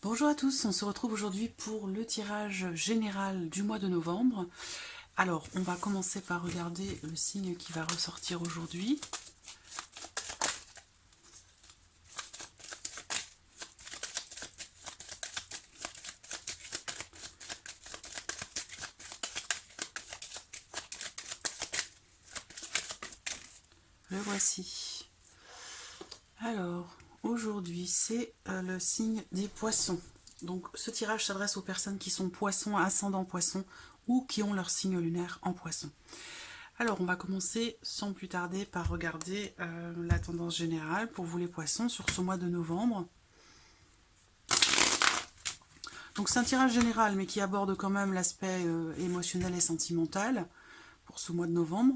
Bonjour à tous, on se retrouve aujourd'hui pour le tirage général du mois de novembre. Alors, on va commencer par regarder le signe qui va ressortir aujourd'hui. Le voici. Alors, aujourd'hui, c'est le signe des poissons. Donc, ce tirage s'adresse aux personnes qui sont poissons, ascendant poissons, ou qui ont leur signe lunaire en poisson. Alors, on va commencer sans plus tarder par regarder la tendance générale pour vous les poissons sur ce mois de novembre. Donc c'est un tirage général, mais qui aborde quand même l'aspect émotionnel et sentimental pour ce mois de novembre.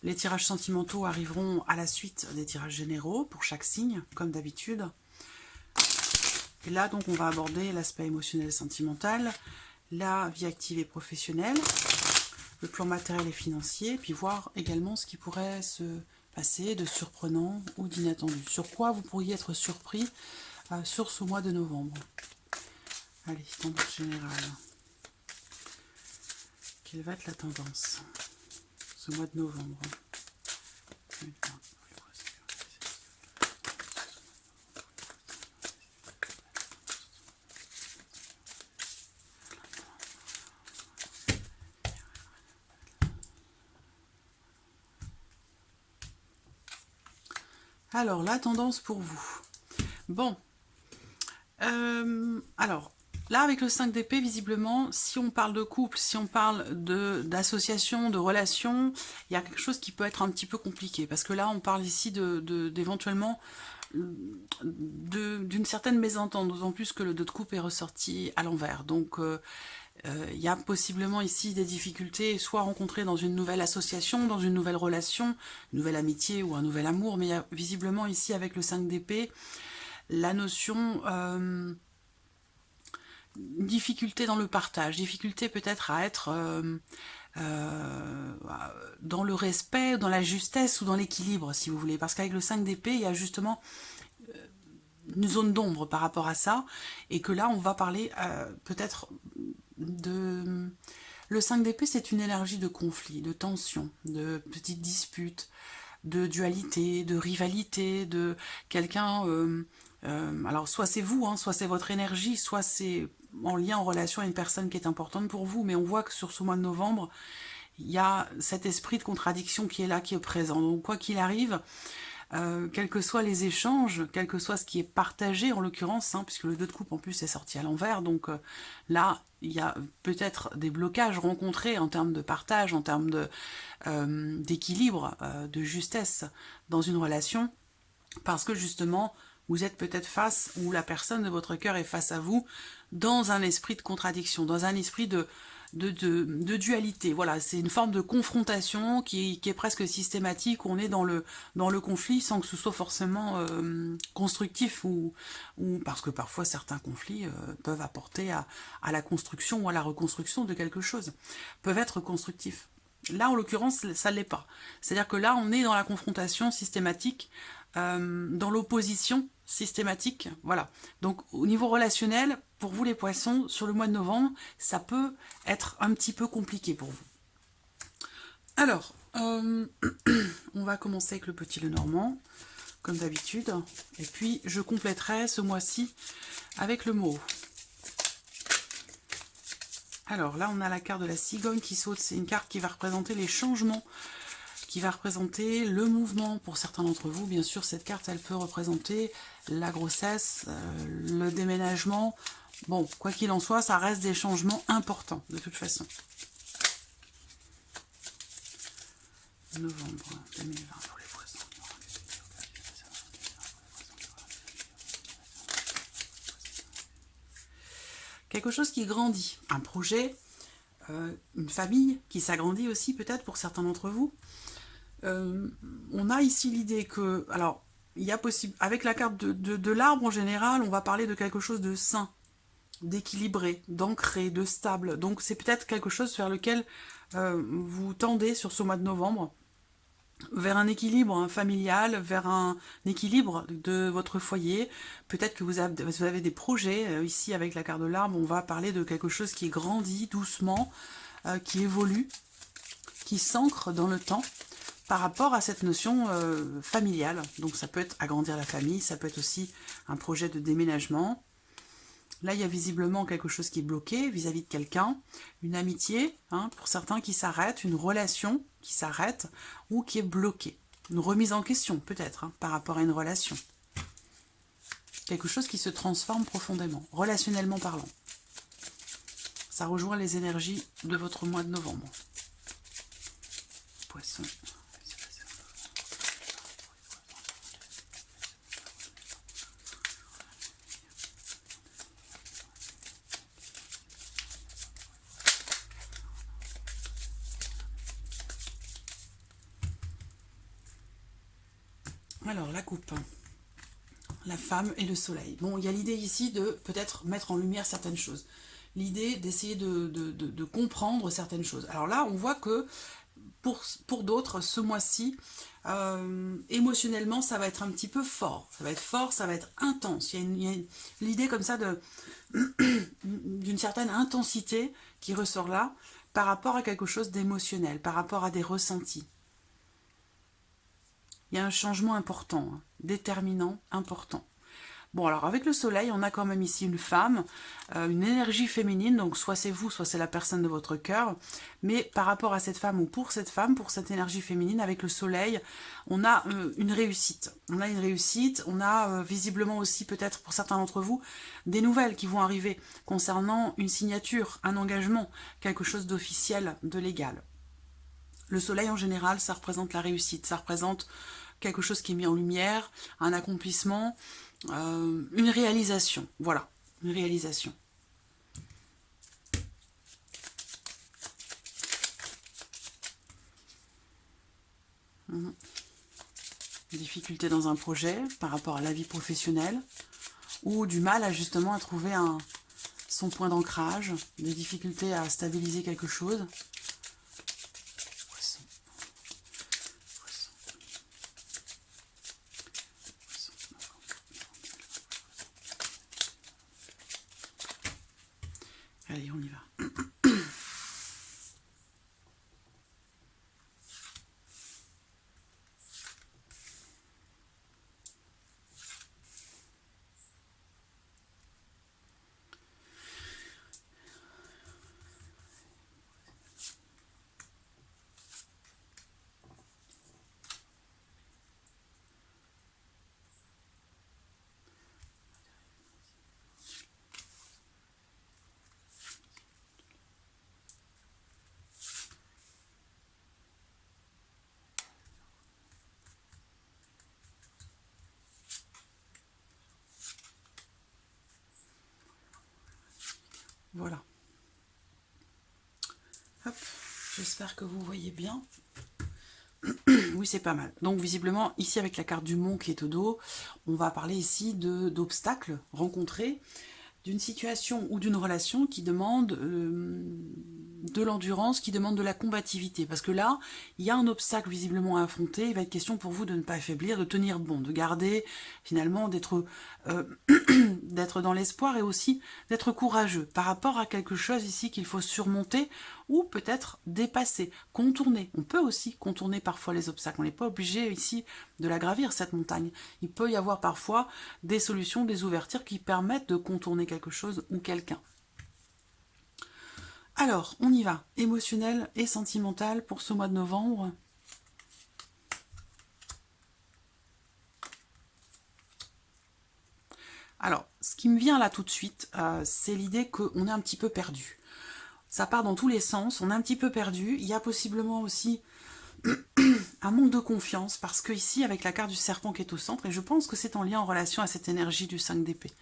Les tirages sentimentaux arriveront à la suite des tirages généraux pour chaque signe, comme d'habitude. Et là, donc, on va aborder l'aspect émotionnel et sentimental, la vie active et professionnelle, le plan matériel et financier, puis voir également ce qui pourrait se passer de surprenant ou d'inattendu. Sur quoi vous pourriez être surpris sur ce mois de novembre. Allez, tendance générale. Quelle va être la tendance ce mois de novembre? Alors, la tendance pour vous. Bon. Alors, là, avec le 5 d'épée, visiblement, si on parle de couple, si on parle d'association, de relation, il y a quelque chose qui peut être un petit peu compliqué. Parce que là, on parle ici d'éventuellement d'une certaine mésentente, d'autant plus que le 2 de coupe est ressorti à l'envers. Donc, il y a possiblement ici des difficultés, soit rencontrées dans une nouvelle association, dans une nouvelle relation, une nouvelle amitié ou un nouvel amour, mais il y a visiblement ici avec le 5 d'épée, la notion difficulté dans le partage, difficulté peut-être à être dans le respect, dans la justesse ou dans l'équilibre, si vous voulez. Parce qu'avec le 5 d'épée, il y a justement une zone d'ombre par rapport à ça, et que là, on va parler peut-être de... Le 5 d'épée, c'est une énergie de conflit, de tension, de petites disputes, de dualité, de rivalité, de quelqu'un... alors, soit c'est vous, hein, soit c'est votre énergie, soit c'est en lien, en relation à une personne qui est importante pour vous, mais on voit que sur ce mois de novembre, il y a cet esprit de contradiction qui est là, qui est présent. Donc, quoi qu'il arrive, quels que soient les échanges, quel que soit ce qui est partagé en l'occurrence, hein, puisque le 2 de coupe en plus est sorti à l'envers, donc là il y a peut-être des blocages rencontrés en termes de partage, en termes d'équilibre, de justesse dans une relation, parce que justement vous êtes peut-être face, ou la personne de votre cœur est face à vous, dans un esprit de contradiction, dans un esprit de dualité. Voilà, c'est une forme de confrontation qui est presque systématique, où on est dans le conflit sans que ce soit forcément constructif, ou parce que parfois certains conflits peuvent apporter à la construction ou à la reconstruction de quelque chose, peuvent être constructifs. Là, en l'occurrence, ça ne l'est pas. C'est-à-dire que là, on est dans la confrontation systématique, dans l'opposition systématique, voilà. Donc, au niveau relationnel, pour vous les poissons, sur le mois de novembre, ça peut être un petit peu compliqué pour vous. Alors, on va commencer avec le petit Lenormand, comme d'habitude, et puis je compléterai ce mois-ci avec le mot. Alors là, on a la carte de la cigogne qui saute. C'est une carte qui va représenter les changements, qui va représenter le mouvement pour certains d'entre vous. Bien sûr, cette carte, elle peut représenter la grossesse, le déménagement. Bon, quoi qu'il en soit, ça reste des changements importants, de toute façon. Novembre 2020 pour les poissons. Quelque chose qui grandit, un projet, une famille qui s'agrandit aussi peut-être pour certains d'entre vous. On a ici l'idée que, alors, il y a possible, avec la carte de l'arbre en général, on va parler de quelque chose de sain, d'équilibré, d'ancré, de stable. Donc c'est peut-être quelque chose vers lequel vous tendez sur ce mois de novembre. vers un équilibre familial, vers un équilibre de votre foyer. Peut-être que vous avez des projets. Ici, avec la carte de l'arbre, on va parler de quelque chose qui grandit doucement, qui évolue, qui s'ancre dans le temps par rapport à cette notion familiale. Donc ça peut être agrandir la famille, ça peut être aussi un projet de déménagement. Là, il y a visiblement quelque chose qui est bloqué vis-à-vis de quelqu'un, une amitié, hein, pour certains qui s'arrête, une relation qui s'arrête ou qui est bloquée. Une remise en question, peut-être, hein, par rapport à une relation. Quelque chose qui se transforme profondément, relationnellement parlant. Ça rejoint les énergies de votre mois de novembre. Poisson. Alors, la coupe. La femme et le soleil. Bon, il y a l'idée ici de peut-être mettre en lumière certaines choses. L'idée d'essayer de comprendre certaines choses. Alors là, on voit que pour d'autres, ce mois-ci, émotionnellement, ça va être un petit peu fort. Ça va être fort, ça va être intense. Il y a l'idée comme ça d'une certaine intensité qui ressort là par rapport à quelque chose d'émotionnel, par rapport à des ressentis. Il y a un changement important, hein, déterminant, important. Bon, alors avec le soleil, on a quand même ici une femme, une énergie féminine, donc soit c'est vous, soit c'est la personne de votre cœur. Mais par rapport à cette femme ou pour cette femme, pour cette énergie féminine, avec le soleil, on a une réussite. On a une réussite, on a visiblement aussi peut-être pour certains d'entre vous, des nouvelles qui vont arriver concernant une signature, un engagement, quelque chose d'officiel, de légal. Le soleil en général, ça représente la réussite, ça représente quelque chose qui est mis en lumière, un accomplissement, une réalisation. Voilà, une réalisation. Difficulté dans un projet par rapport à la vie professionnelle, ou du mal à justement à trouver son point d'ancrage, des difficultés à stabiliser quelque chose. Allez, on y va. Voilà. Hop, j'espère que vous voyez bien. Oui, c'est pas mal. Donc, visiblement, ici, avec la carte du mont qui est au dos, on va parler ici d'obstacles rencontrés, d'une situation ou d'une relation qui demande de l'endurance, qui demande de la combativité. Parce que là, il y a un obstacle visiblement à affronter. Il va être question pour vous de ne pas affaiblir, de tenir bon, de garder, finalement, d'être dans l'espoir et aussi d'être courageux par rapport à quelque chose ici qu'il faut surmonter ou peut-être dépasser, contourner. On peut aussi contourner parfois les obstacles. On n'est pas obligé ici de la gravir, cette montagne. Il peut y avoir parfois des solutions, des ouvertures qui permettent de contourner quelque chose ou quelqu'un. Alors, on y va. Émotionnel et sentimental pour ce mois de novembre. Alors, ce qui me vient là tout de suite, c'est l'idée qu'on est un petit peu perdu. Ça part dans tous les sens, on est un petit peu perdu. Il y a possiblement aussi un manque de confiance, parce que ici, avec la carte du serpent qui est au centre, et je pense que c'est en lien en relation à cette énergie du 5 d'épée,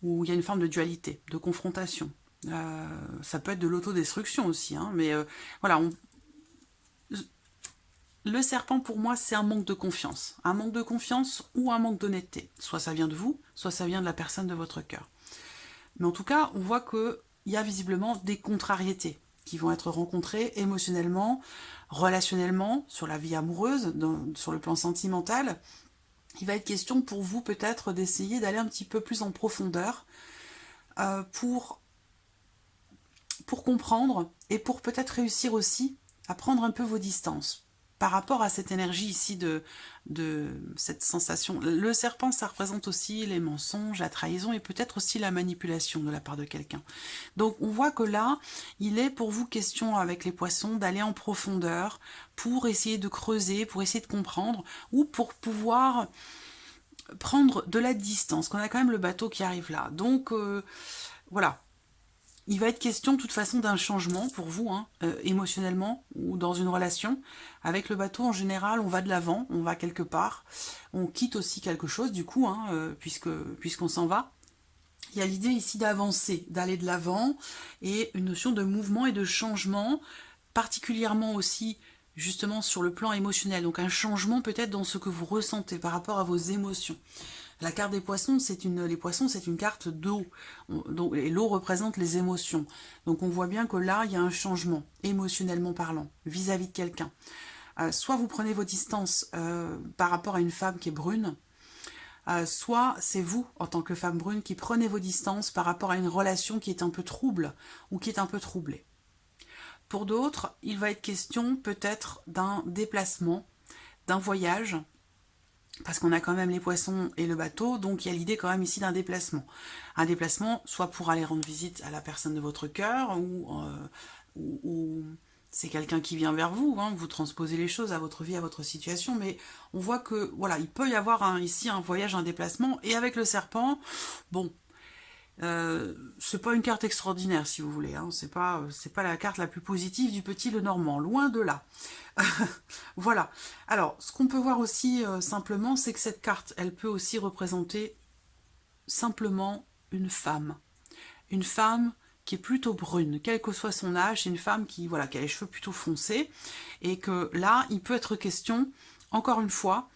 où il y a une forme de dualité, de confrontation. Ça peut être de l'autodestruction aussi, hein, mais voilà, le serpent pour moi c'est un manque de confiance ou un manque d'honnêteté. Soit ça vient de vous, soit ça vient de la personne de votre cœur. Mais en tout cas, on voit qu'il y a visiblement des contrariétés. qui vont être rencontrés émotionnellement, relationnellement, sur la vie amoureuse, sur le plan sentimental. Il va être question pour vous peut-être d'essayer d'aller un petit peu plus en profondeur pour comprendre et pour peut-être réussir aussi à prendre un peu vos distances par rapport à cette énergie ici de cette sensation. Le serpent, ça représente aussi les mensonges, la trahison et peut-être aussi la manipulation de la part de quelqu'un. Donc on voit que là, il est pour vous question avec les poissons d'aller en profondeur pour essayer de creuser, pour essayer de comprendre ou pour pouvoir prendre de la distance, qu'on a quand même le bateau qui arrive là. Donc voilà. Il va être question de toute façon d'un changement pour vous, hein, émotionnellement ou dans une relation. Avec le bateau, en général, on va de l'avant, on va quelque part. On quitte aussi quelque chose, du coup, hein, puisqu'on s'en va. Il y a l'idée ici d'avancer, d'aller de l'avant, et une notion de mouvement et de changement, particulièrement aussi justement sur le plan émotionnel. Donc un changement peut-être dans ce que vous ressentez par rapport à vos émotions. La carte des poissons, les poissons, c'est une carte d'eau. Et l'eau représente les émotions. Donc on voit bien que là, il y a un changement, émotionnellement parlant, vis-à-vis de quelqu'un. Soit vous prenez vos distances par rapport à une femme qui est brune, soit c'est vous, en tant que femme brune, qui prenez vos distances par rapport à une relation qui est un peu trouble ou qui est un peu troublée. Pour d'autres, il va être question peut-être d'un déplacement, d'un voyage, parce qu'on a quand même les poissons et le bateau, donc il y a l'idée quand même ici d'un déplacement. Un déplacement, soit pour aller rendre visite à la personne de votre cœur, ou c'est quelqu'un qui vient vers vous, hein, vous transposez les choses à votre vie, à votre situation, mais on voit que, voilà, il peut y avoir ici un voyage, un déplacement, et avec le serpent, bon, c'est pas une carte extraordinaire si vous voulez, hein. C'est pas la carte la plus positive du petit Lenormand, loin de là. Voilà. Alors, ce qu'on peut voir aussi simplement, c'est que cette carte, elle peut aussi représenter simplement une femme qui est plutôt brune, quel que soit son âge, c'est une femme qui a les cheveux plutôt foncés, et que là, il peut être question, encore une fois,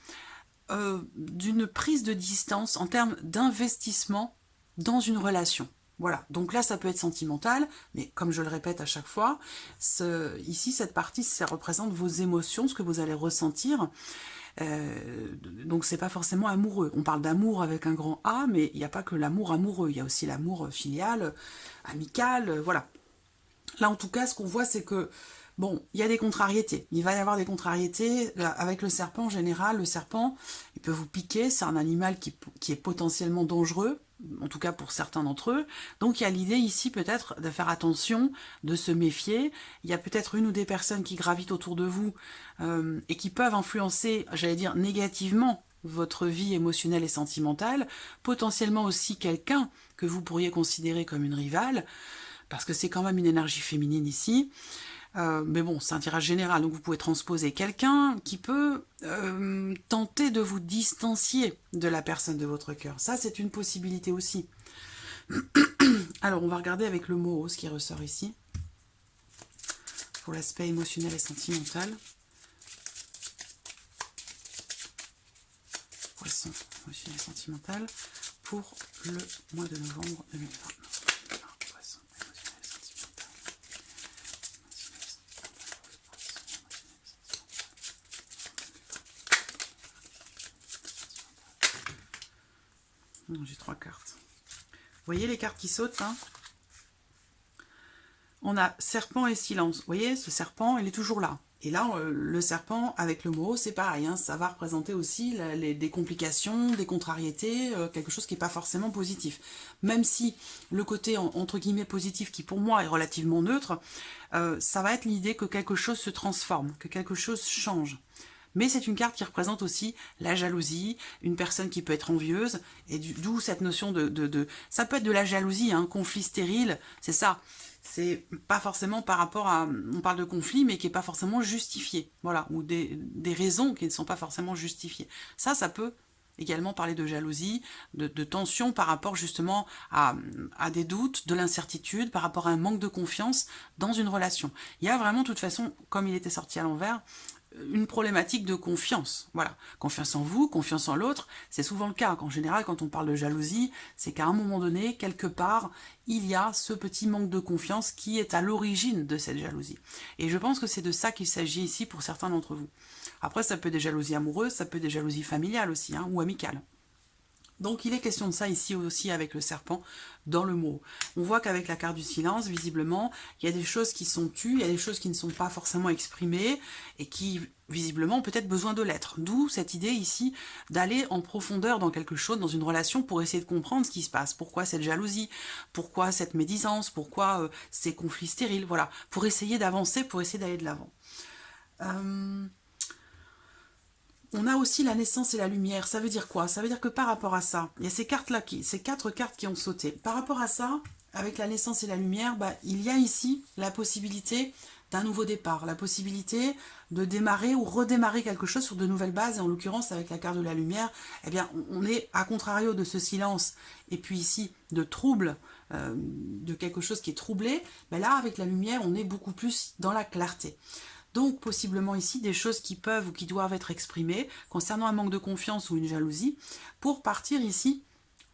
d'une prise de distance en termes d'investissement dans une relation. Voilà, donc là ça peut être sentimental, mais comme je le répète à chaque fois, ici cette partie, ça représente vos émotions, ce que vous allez ressentir. Donc c'est pas forcément amoureux. On parle d'amour avec un grand A, mais il n'y a pas que l'amour amoureux, il y a aussi l'amour filial, amical, voilà. Là en tout cas, ce qu'on voit, c'est que bon, il y a des contrariétés. Il va y avoir des contrariétés. Avec le serpent, en général, le serpent, il peut vous piquer. C'est un animal qui est potentiellement dangereux, en tout cas pour certains d'entre eux. Donc il y a l'idée ici peut-être de faire attention, de se méfier. Il y a peut-être une ou des personnes qui gravitent autour de vous et qui peuvent influencer, j'allais dire, négativement votre vie émotionnelle et sentimentale. Potentiellement aussi quelqu'un que vous pourriez considérer comme une rivale, parce que c'est quand même une énergie féminine ici. Mais bon, c'est un tirage général, donc vous pouvez transposer quelqu'un qui peut tenter de vous distancier de la personne de votre cœur. Ça, c'est une possibilité aussi. Alors, on va regarder avec le mot ce qui ressort ici, pour l'aspect émotionnel et sentimental. Poisson, émotionnel et sentimental, pour le mois de novembre 2020. J'ai 3 cartes. Vous voyez les cartes qui sautent là? On a serpent et silence. Vous voyez, ce serpent, il est toujours là. Et là, le serpent, avec le mot, c'est pareil. Hein, ça va représenter aussi des complications, des contrariétés, quelque chose qui n'est pas forcément positif. Même si le côté, entre guillemets, positif, qui pour moi est relativement neutre, ça va être l'idée que quelque chose se transforme, que quelque chose change. Mais c'est une carte qui représente aussi la jalousie, une personne qui peut être envieuse, et d'où cette notion ça peut être de la jalousie, un conflit stérile, c'est ça. C'est pas forcément par rapport à... On parle de conflit, mais qui n'est pas forcément justifié. Voilà, ou des raisons qui ne sont pas forcément justifiées. Ça peut également parler de jalousie, de tension par rapport justement à des doutes, de l'incertitude, par rapport à un manque de confiance dans une relation. Il y a vraiment, de toute façon, comme il était sorti à l'envers, une problématique de confiance. Voilà, confiance en vous, confiance en l'autre, c'est souvent le cas. En général, quand on parle de jalousie, c'est qu'à un moment donné, quelque part, il y a ce petit manque de confiance qui est à l'origine de cette jalousie. Et je pense que c'est de ça qu'il s'agit ici pour certains d'entre vous. Après, ça peut être des jalousies amoureuses, ça peut être des jalousies familiales aussi, hein, ou amicales. Donc il est question de ça ici aussi avec le serpent dans le mot. On voit qu'avec la carte du silence, visiblement, il y a des choses qui sont tues, il y a des choses qui ne sont pas forcément exprimées et qui, visiblement, ont peut-être besoin de l'être. D'où cette idée ici d'aller en profondeur dans quelque chose, dans une relation, pour essayer de comprendre ce qui se passe. Pourquoi cette jalousie? Pourquoi cette médisance? Pourquoi ces conflits stériles? Voilà, pour essayer d'avancer, pour essayer d'aller de l'avant. On a aussi la naissance et la lumière. Ça veut dire quoi? Ça veut dire que par rapport à ça, il y a ces cartes-là, ces 4 cartes qui ont sauté. Par rapport à ça, avec la naissance et la lumière, il y a ici la possibilité d'un nouveau départ, la possibilité de démarrer ou redémarrer quelque chose sur de nouvelles bases. Et en l'occurrence, avec la carte de la lumière, eh bien, on est à contrario de ce silence et puis ici de trouble, de quelque chose qui est troublé. Mais là, avec la lumière, on est beaucoup plus dans la clarté. Donc, possiblement ici, des choses qui peuvent ou qui doivent être exprimées concernant un manque de confiance ou une jalousie, pour partir ici,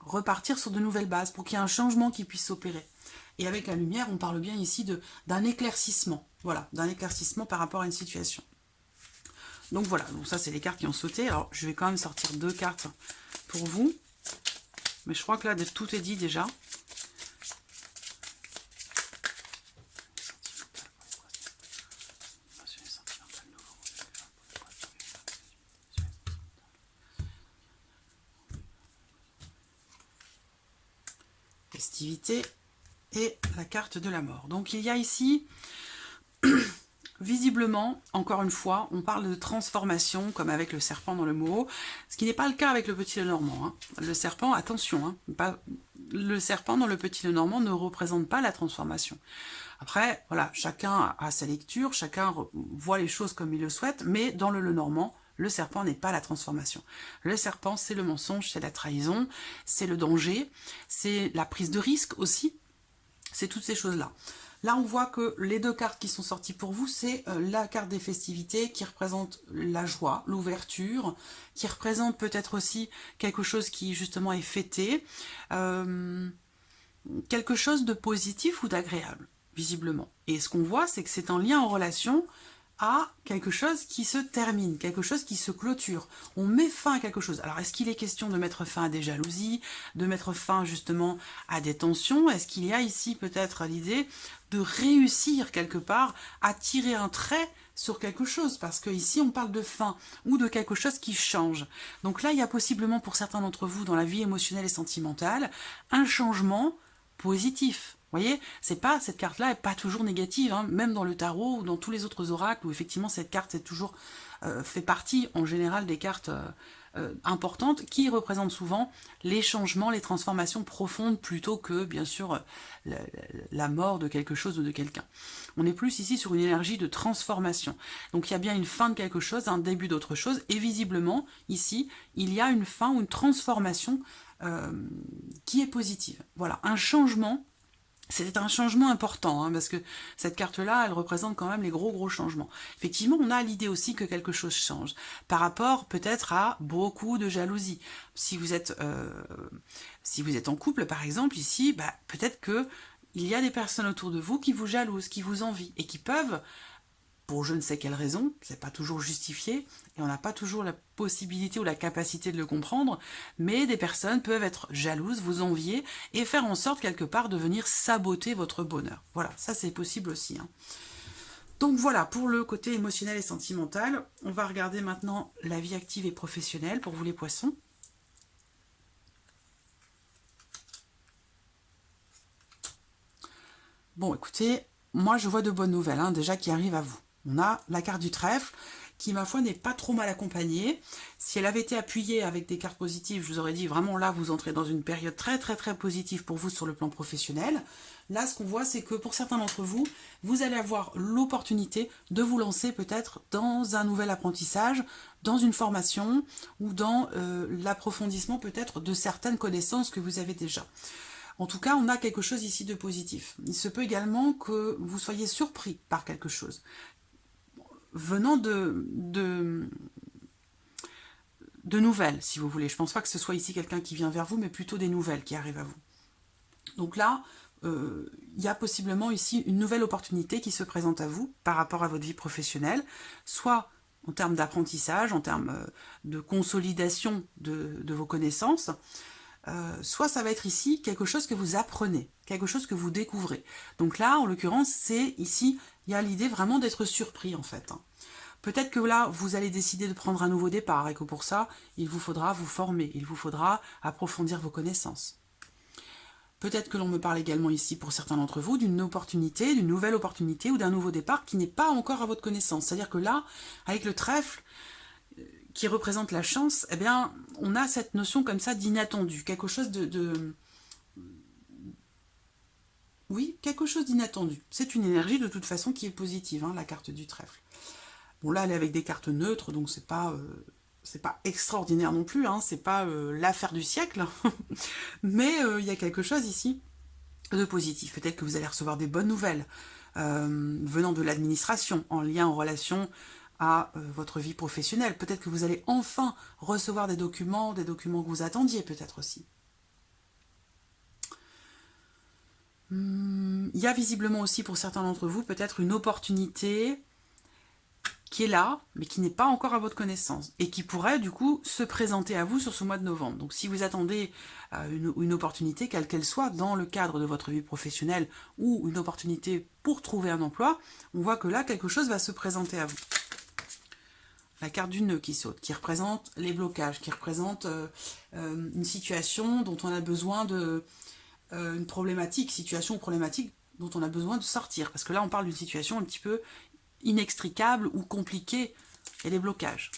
repartir sur de nouvelles bases, pour qu'il y ait un changement qui puisse s'opérer. Et avec la lumière, on parle bien ici d'un éclaircissement, voilà, d'un éclaircissement par rapport à une situation. Donc voilà, donc ça c'est les cartes qui ont sauté. Alors, je vais quand même sortir 2 cartes pour vous, mais je crois que là, tout est dit déjà. Festivité et la carte de la mort. Donc il y a ici, visiblement, encore une fois, on parle de transformation, comme avec le serpent dans le mot, ce qui n'est pas le cas avec le petit Lenormand. Hein. Le serpent, attention, hein, le serpent dans le petit Lenormand ne représente pas la transformation. Après, voilà, chacun a sa lecture, chacun voit les choses comme il le souhaite, mais dans le Lenormand, le serpent n'est pas la transformation. Le serpent, c'est le mensonge, c'est la trahison, c'est le danger, c'est la prise de risque aussi, c'est toutes ces choses-là. Là, on voit que les 2 cartes qui sont sorties pour vous, c'est la carte des festivités qui représente la joie, l'ouverture, qui représente peut-être aussi quelque chose qui, justement, est fêté, quelque chose de positif ou d'agréable, visiblement. Et ce qu'on voit, c'est que c'est en lien, en relation à quelque chose qui se termine, quelque chose qui se clôture. On met fin à quelque chose. Alors, est-ce qu'il est question de mettre fin à des jalousies, de mettre fin justement à des tensions? Est-ce qu'il y a ici peut-être l'idée de réussir quelque part à tirer un trait sur quelque chose? Parce que ici, on parle de fin ou de quelque chose qui change. Donc là, il y a possiblement pour certains d'entre vous, dans la vie émotionnelle et sentimentale, un changement positif. Vous voyez, cette carte-là n'est pas toujours négative, hein, même dans le tarot ou dans tous les autres oracles où effectivement cette carte est toujours fait partie en général des cartes importantes qui représentent souvent les changements, les transformations profondes plutôt que bien sûr la mort de quelque chose ou de quelqu'un. On est plus ici sur une énergie de transformation. Donc il y a bien une fin de quelque chose, un début d'autre chose et visiblement ici il y a une fin ou une transformation qui est positive. Voilà, un changement. C'est un changement important, hein, parce que cette carte-là, elle représente quand même les gros changements. Effectivement, on a l'idée aussi que quelque chose change, par rapport peut-être à beaucoup de jalousie. Si vous êtes en couple, par exemple, ici, peut-être que il y a des personnes autour de vous qui vous jalousent, qui vous envient, et qui peuvent, pour je ne sais quelle raison, c'est pas toujours justifié, et on n'a pas toujours la possibilité ou la capacité de le comprendre, mais des personnes peuvent être jalouses, vous envier, et faire en sorte quelque part de venir saboter votre bonheur. Voilà, ça c'est possible aussi. Hein. Donc voilà, pour le côté émotionnel et sentimental, on va regarder maintenant la vie active et professionnelle pour vous les poissons. Bon, écoutez, moi je vois de bonnes nouvelles, hein, déjà qui arrivent à vous. On a la carte du trèfle, qui ma foi n'est pas trop mal accompagnée. Si elle avait été appuyée avec des cartes positives, je vous aurais dit vraiment là vous entrez dans une période très positive pour vous sur le plan professionnel. Là ce qu'on voit c'est que pour certains d'entre vous, vous allez avoir l'opportunité de vous lancer peut-être dans un nouvel apprentissage, dans une formation ou dans l'approfondissement peut-être de certaines connaissances que vous avez déjà. En tout cas, on a quelque chose ici de positif. Il se peut également que vous soyez surpris par quelque chose. venant de nouvelles, si vous voulez. Je ne pense pas que ce soit ici quelqu'un qui vient vers vous, mais plutôt des nouvelles qui arrivent à vous. Donc là, il y a possiblement ici une nouvelle opportunité qui se présente à vous par rapport à votre vie professionnelle, soit en termes d'apprentissage, en termes de consolidation de vos connaissances, soit ça va être ici quelque chose que vous apprenez, quelque chose que vous découvrez. Donc là, en l'occurrence, c'est ici, il y a l'idée vraiment d'être surpris en fait. Peut-être que là, vous allez décider de prendre un nouveau départ et que pour ça, il vous faudra vous former, il vous faudra approfondir vos connaissances. Peut-être que l'on me parle également ici, pour certains d'entre vous, d'une opportunité, d'une nouvelle opportunité ou d'un nouveau départ qui n'est pas encore à votre connaissance. C'est-à-dire que là, avec le trèfle, qui représente la chance, eh bien, on a cette notion comme ça d'inattendu, quelque chose Oui, quelque chose d'inattendu. C'est une énergie de toute façon qui est positive, hein, la carte du trèfle. Bon, là, elle est avec des cartes neutres, donc c'est pas extraordinaire non plus, hein, c'est pas l'affaire du siècle, mais il y a quelque chose ici de positif. Peut-être que vous allez recevoir des bonnes nouvelles venant de l'administration, en lien, en relation à votre vie professionnelle. Peut-être que vous allez enfin recevoir des documents que vous attendiez peut-être aussi. Il y a visiblement aussi pour certains d'entre vous peut-être une opportunité qui est là, mais qui n'est pas encore à votre connaissance, et qui pourrait du coup se présenter à vous sur ce mois de novembre. Donc si vous attendez une opportunité, quelle qu'elle soit, dans le cadre de votre vie professionnelle, ou une opportunité pour trouver un emploi, on voit que là, quelque chose va se présenter à vous. La carte du nœud qui saute, qui représente les blocages, qui représente une situation dont on a besoin de... une problématique, situation ou problématique dont on a besoin de sortir. Parce que là, on parle d'une situation un petit peu inextricable ou compliquée, et les blocages.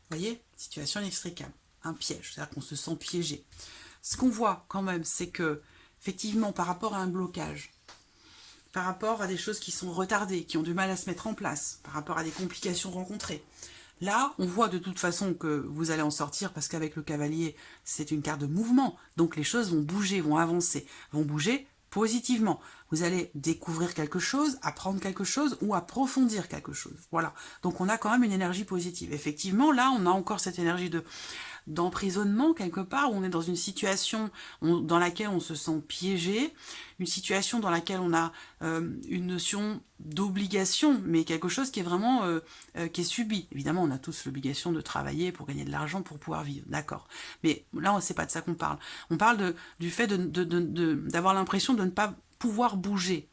Vous voyez, situation inextricable, un piège, c'est-à-dire qu'on se sent piégé. Ce qu'on voit quand même, c'est que, effectivement, par rapport à un blocage, par rapport à des choses qui sont retardées, qui ont du mal à se mettre en place, par rapport à des complications rencontrées, là, on voit de toute façon que vous allez en sortir parce qu'avec le cavalier, c'est une carte de mouvement. Donc les choses vont bouger, vont avancer, vont bouger positivement. Vous allez découvrir quelque chose, apprendre quelque chose ou approfondir quelque chose. Voilà. Donc on a quand même une énergie positive. Effectivement, là, on a encore cette énergie d'emprisonnement quelque part, où on est dans une situation dans laquelle on se sent piégé, une situation dans laquelle on a une notion d'obligation, mais quelque chose qui est vraiment qui est subi. Évidemment, on a tous l'obligation de travailler pour gagner de l'argent, pour pouvoir vivre, d'accord. Mais là, c'est pas de ça qu'on parle. On parle du fait d'avoir l'impression de ne pas pouvoir bouger.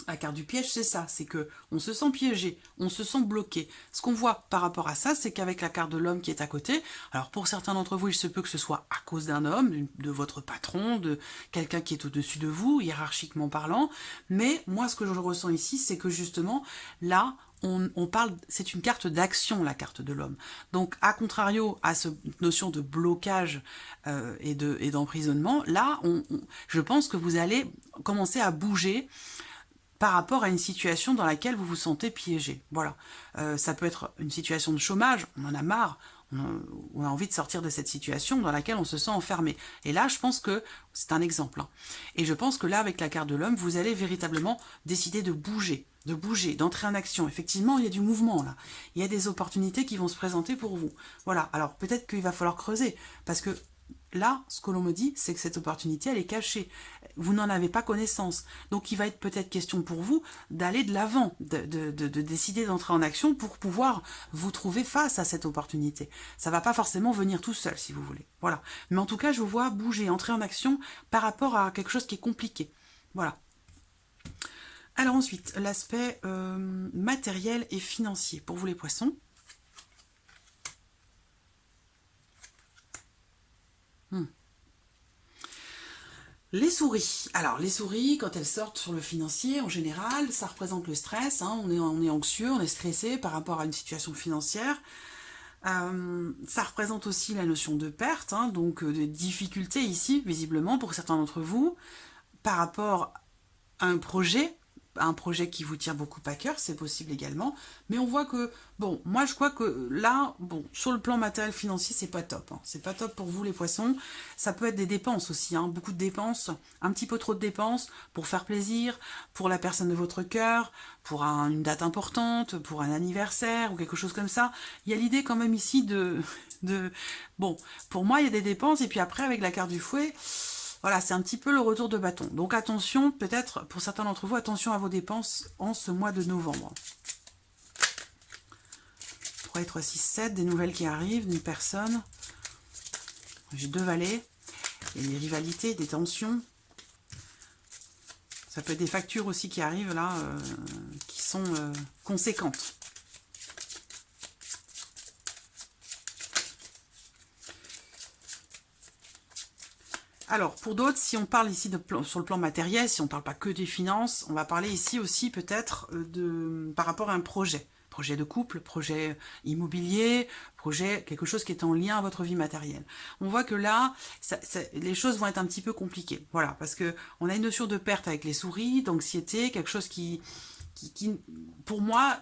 La carte du piège, c'est ça, c'est que on se sent piégé, on se sent bloqué. Ce qu'on voit par rapport à ça, c'est qu'avec la carte de l'homme qui est à côté, alors pour certains d'entre vous, il se peut que ce soit à cause d'un homme, de votre patron, de quelqu'un qui est au-dessus de vous, hiérarchiquement parlant, mais moi, ce que je ressens ici, c'est que justement, là, on parle, c'est une carte d'action, la carte de l'homme. Donc, à contrario à cette notion de blocage et d'emprisonnement, là, je pense que vous allez commencer à bouger par rapport à une situation dans laquelle vous vous sentez piégé. Voilà. Ça peut être une situation de chômage, on en a marre, on a envie de sortir de cette situation dans laquelle on se sent enfermé. Et là, je pense que c'est un exemple. Hein. Et je pense que là, avec la carte de l'homme, vous allez véritablement décider de bouger, d'entrer en action. Effectivement, il y a du mouvement là. Il y a des opportunités qui vont se présenter pour vous. Voilà. Alors peut-être qu'il va falloir creuser, parce que là, ce que l'on me dit, c'est que cette opportunité, elle est cachée. Vous n'en avez pas connaissance. Donc, il va être peut-être question pour vous d'aller de l'avant, de décider d'entrer en action pour pouvoir vous trouver face à cette opportunité. Ça ne va pas forcément venir tout seul, si vous voulez. Voilà. Mais en tout cas, je vous vois bouger, entrer en action par rapport à quelque chose qui est compliqué. Voilà. Alors ensuite, l'aspect matériel et financier pour vous les poissons. Les souris. Alors, les souris, quand elles sortent sur le financier, en général, ça représente le stress. Hein, on est anxieux, on est stressé par rapport à une situation financière. Ça représente aussi la notion de perte, hein, donc de difficulté ici, visiblement, pour certains d'entre vous, par rapport un projet qui vous tient beaucoup à cœur, c'est possible également, mais on voit que, bon, moi je crois que là, bon, sur le plan matériel financier, c'est pas top, hein. C'est pas top pour vous les poissons, ça peut être des dépenses aussi, hein, beaucoup de dépenses, un petit peu trop de dépenses pour faire plaisir, pour la personne de votre cœur, pour une date importante, pour un anniversaire ou quelque chose comme ça. Il y a l'idée quand même ici bon, pour moi il y a des dépenses et puis après avec la carte du fouet, voilà, c'est un petit peu le retour de bâton. Donc attention, peut-être, pour certains d'entre vous, attention à vos dépenses en ce mois de novembre. 3 et 3, 6, 7, des nouvelles qui arrivent, d'une personne. J'ai 2 valets. Il y a des rivalités, des tensions. Ça peut être des factures aussi qui arrivent là, qui sont conséquentes. Alors, pour d'autres, si on parle ici sur le plan matériel, si on ne parle pas que des finances, on va parler ici aussi peut-être par rapport à un projet. Projet de couple, projet immobilier, projet, quelque chose qui est en lien à votre vie matérielle. On voit que là, les choses vont être un petit peu compliquées. Voilà, parce que on a une notion de perte avec les souris, d'anxiété, quelque chose qui, pour moi,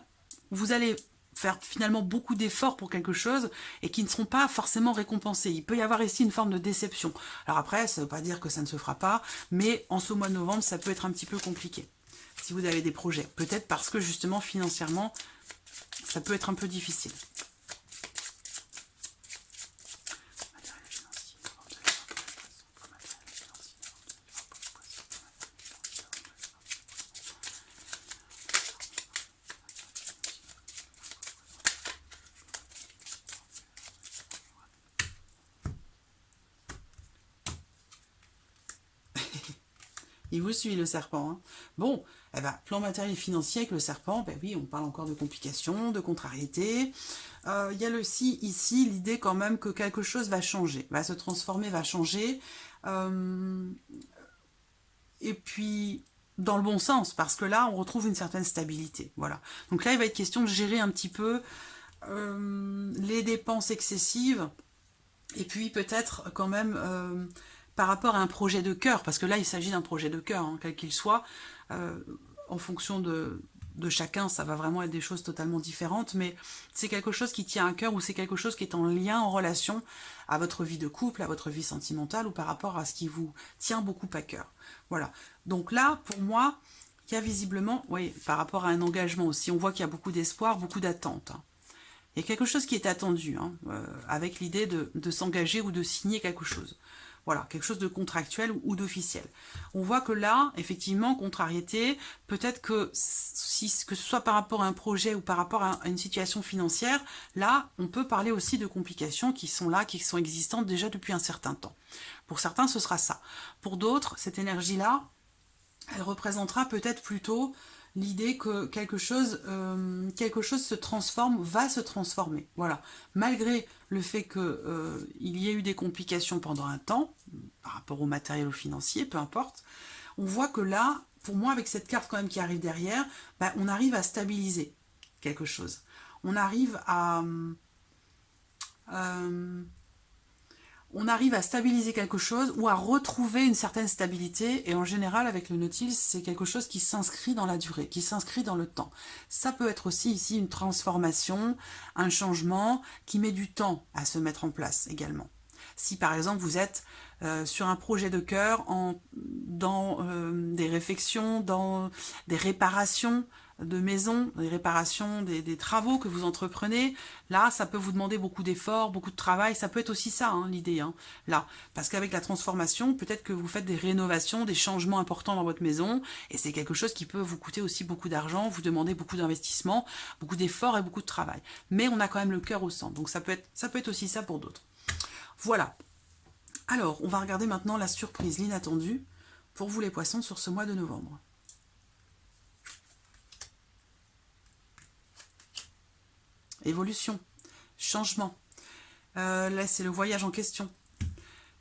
vous allez faire finalement beaucoup d'efforts pour quelque chose et qui ne seront pas forcément récompensés. Il peut y avoir ici une forme de déception. Alors après, ça ne veut pas dire que ça ne se fera pas, mais en ce mois de novembre, ça peut être un petit peu compliqué. Si vous avez des projets, peut-être parce que justement financièrement, ça peut être un peu difficile. Il vous suit le serpent. Hein. Bon, eh ben, plan matériel et financier avec le serpent, ben oui, on parle encore de complications, de contrariétés. Il y a aussi ici l'idée quand même que quelque chose va changer, va se transformer, va changer. Et puis, dans le bon sens, parce que là, on retrouve une certaine stabilité. Voilà. Donc là, il va être question de gérer un petit peu les dépenses excessives, et puis peut-être quand même... par rapport à un projet de cœur, parce que là, il s'agit d'un projet de cœur, hein, quel qu'il soit, en fonction de chacun, ça va vraiment être des choses totalement différentes, mais c'est quelque chose qui tient à cœur ou c'est quelque chose qui est en lien, en relation à votre vie de couple, à votre vie sentimentale ou par rapport à ce qui vous tient beaucoup à cœur. Voilà. Donc là, pour moi, il y a visiblement, oui, par rapport à un engagement aussi, on voit qu'il y a beaucoup d'espoir, beaucoup d'attente. Hein. Il y a quelque chose qui est attendu, hein, avec l'idée de s'engager ou de signer quelque chose. Voilà, quelque chose de contractuel ou d'officiel. On voit que là, effectivement, contrariété, peut-être que que ce soit par rapport à un projet ou par rapport à une situation financière, là, on peut parler aussi de complications qui sont là, qui sont existantes déjà depuis un certain temps. Pour certains, ce sera ça. Pour d'autres, cette énergie-là, elle représentera peut-être plutôt l'idée que quelque chose se transforme, va se transformer. Voilà. Malgré le fait qu'il y ait eu des complications pendant un temps, par rapport au matériel ou financier, peu importe, on voit que là, pour moi, avec cette carte quand même qui arrive derrière, ben, on arrive à stabiliser quelque chose. On arrive à... on arrive à stabiliser quelque chose ou à retrouver une certaine stabilité. Et en général, avec le Nautilus, c'est quelque chose qui s'inscrit dans la durée, qui s'inscrit dans le temps. Ça peut être aussi ici une transformation, un changement qui met du temps à se mettre en place également. Si par exemple vous êtes sur un projet de cœur, dans des réflexions, dans des réparations de maison, des réparations, des travaux que vous entreprenez, là, ça peut vous demander beaucoup d'efforts, beaucoup de travail, ça peut être aussi ça, hein, l'idée, hein, là. Parce qu'avec la transformation, peut-être que vous faites des rénovations, des changements importants dans votre maison, et c'est quelque chose qui peut vous coûter aussi beaucoup d'argent, vous demander beaucoup d'investissement, beaucoup d'efforts et beaucoup de travail. Mais on a quand même le cœur au centre, donc ça peut être aussi ça pour d'autres. Voilà. Alors, on va regarder maintenant la surprise, l'inattendu, pour vous les poissons sur ce mois de novembre. Évolution, changement. Là, c'est le voyage en question.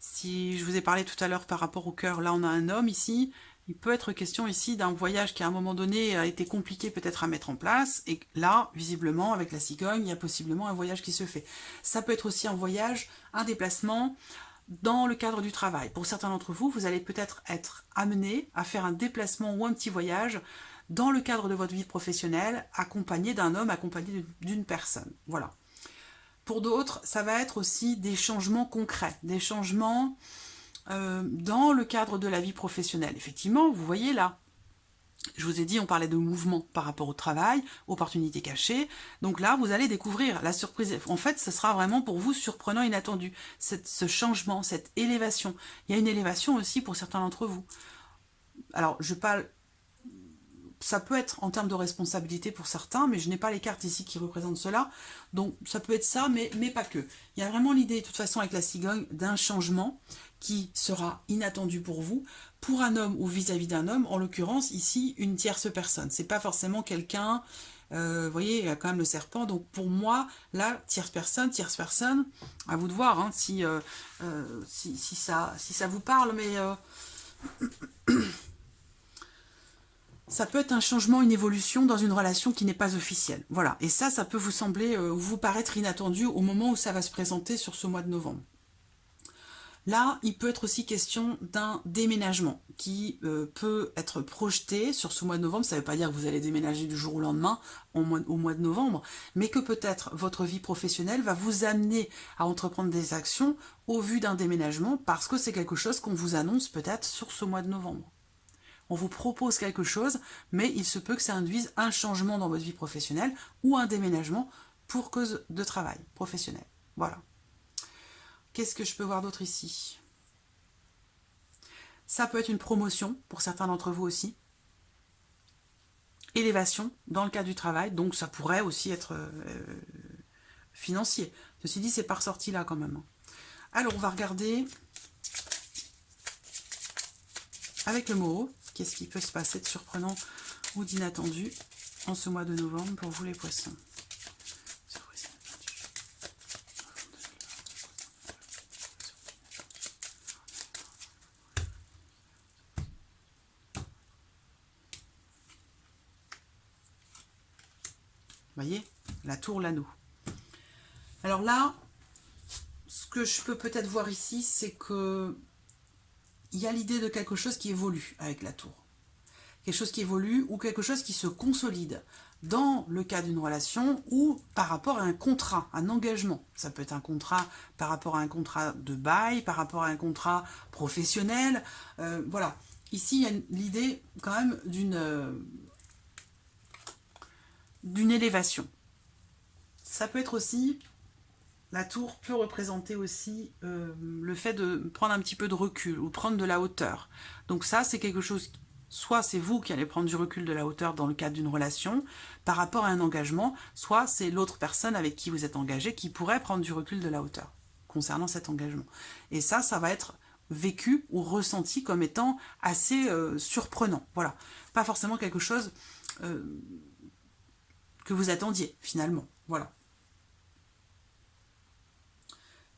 Si je vous ai parlé tout à l'heure par rapport au cœur, là, on a un homme ici. Il peut être question ici d'un voyage qui, à un moment donné, a été compliqué peut-être à mettre en place. Et là, visiblement, avec la cigogne, il y a possiblement un voyage qui se fait. Ça peut être aussi un voyage, un déplacement, dans le cadre du travail. Pour certains d'entre vous, vous allez peut-être être amené à faire un déplacement ou un petit voyage dans le cadre de votre vie professionnelle, accompagné d'un homme, accompagné d'une personne. Voilà. Pour d'autres, ça va être aussi des changements concrets, des changements dans le cadre de la vie professionnelle. Effectivement, vous voyez là, je vous ai dit, on parlait de mouvement par rapport au travail, opportunités cachées. Donc là, vous allez découvrir la surprise. En fait, ce sera vraiment pour vous surprenant, inattendu. Ce changement, cette élévation. Il y a une élévation aussi pour certains d'entre vous. Alors, je parle... Ça peut être en termes de responsabilité pour certains, mais je n'ai pas les cartes ici qui représentent cela. Donc, ça peut être ça, mais pas que. Il y a vraiment l'idée, de toute façon, avec la cigogne, d'un changement qui sera inattendu pour vous, pour un homme ou vis-à-vis d'un homme, en l'occurrence, ici, une tierce personne. C'est pas forcément quelqu'un... vous voyez, il y a quand même le serpent. Donc, pour moi, là, tierce personne, à vous de voir hein, si ça vous parle, mais... ça peut être un changement, une évolution dans une relation qui n'est pas officielle. Voilà. Et ça peut vous sembler, vous paraître inattendu au moment où ça va se présenter sur ce mois de novembre. Là, il peut être aussi question d'un déménagement qui peut être projeté sur ce mois de novembre. Ça ne veut pas dire que vous allez déménager du jour au lendemain au mois de novembre, mais que peut-être votre vie professionnelle va vous amener à entreprendre des actions au vu d'un déménagement parce que c'est quelque chose qu'on vous annonce peut-être sur ce mois de novembre. On vous propose quelque chose, mais il se peut que ça induise un changement dans votre vie professionnelle ou un déménagement pour cause de travail professionnel. Voilà. Qu'est-ce que je peux voir d'autre ici? Ça peut être une promotion pour certains d'entre vous aussi. Élévation dans le cadre du travail, donc ça pourrait aussi être financier. Ceci dit, c'est pas ressorti là quand même. Alors, on va regarder avec le mot. Qu'est-ce qui peut se passer de surprenant ou d'inattendu en ce mois de novembre pour vous les poissons? Vous voyez, la tour, l'anneau. Alors là, ce que je peux peut-être voir ici, c'est que il y a l'idée de quelque chose qui évolue avec la tour. Quelque chose qui évolue ou quelque chose qui se consolide dans le cas d'une relation ou par rapport à un contrat, un engagement. Ça peut être un contrat par rapport à un contrat de bail, par rapport à un contrat professionnel. Voilà. Ici, il y a l'idée quand même d'une élévation. Ça peut être aussi... La tour peut représenter aussi le fait de prendre un petit peu de recul ou prendre de la hauteur. Donc ça, c'est quelque chose, soit c'est vous qui allez prendre du recul, de la hauteur dans le cadre d'une relation par rapport à un engagement, soit c'est l'autre personne avec qui vous êtes engagé qui pourrait prendre du recul, de la hauteur concernant cet engagement. Et ça va être vécu ou ressenti comme étant assez surprenant. Voilà, pas forcément quelque chose que vous attendiez finalement. Voilà.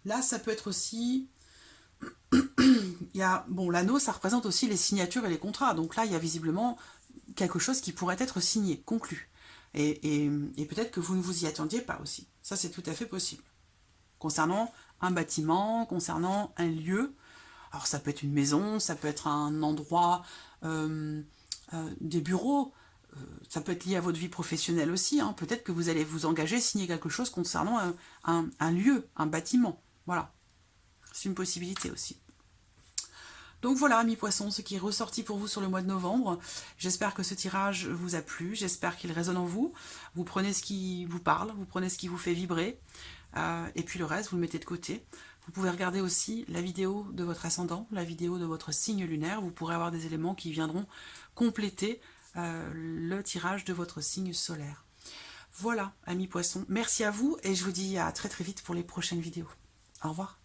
Là, ça peut être aussi... l'anneau, ça représente aussi les signatures et les contrats. Donc là, il y a visiblement quelque chose qui pourrait être signé, conclu. Et peut-être que vous ne vous y attendiez pas aussi. Ça, c'est tout à fait possible. Concernant un bâtiment, concernant un lieu. Alors, ça peut être une maison, ça peut être un endroit, des bureaux. Ça peut être lié à votre vie professionnelle aussi. Hein. Peut-être que vous allez vous engager, signer quelque chose concernant un lieu, un bâtiment. Voilà, c'est une possibilité aussi. Donc voilà, amis poissons, ce qui est ressorti pour vous sur le mois de novembre. J'espère que ce tirage vous a plu, j'espère qu'il résonne en vous. Vous prenez ce qui vous parle, vous prenez ce qui vous fait vibrer, et puis le reste, vous le mettez de côté. Vous pouvez regarder aussi la vidéo de votre ascendant, la vidéo de votre signe lunaire. Vous pourrez avoir des éléments qui viendront compléter le tirage de votre signe solaire. Voilà, amis poissons, merci à vous et je vous dis à très très vite pour les prochaines vidéos. Au revoir.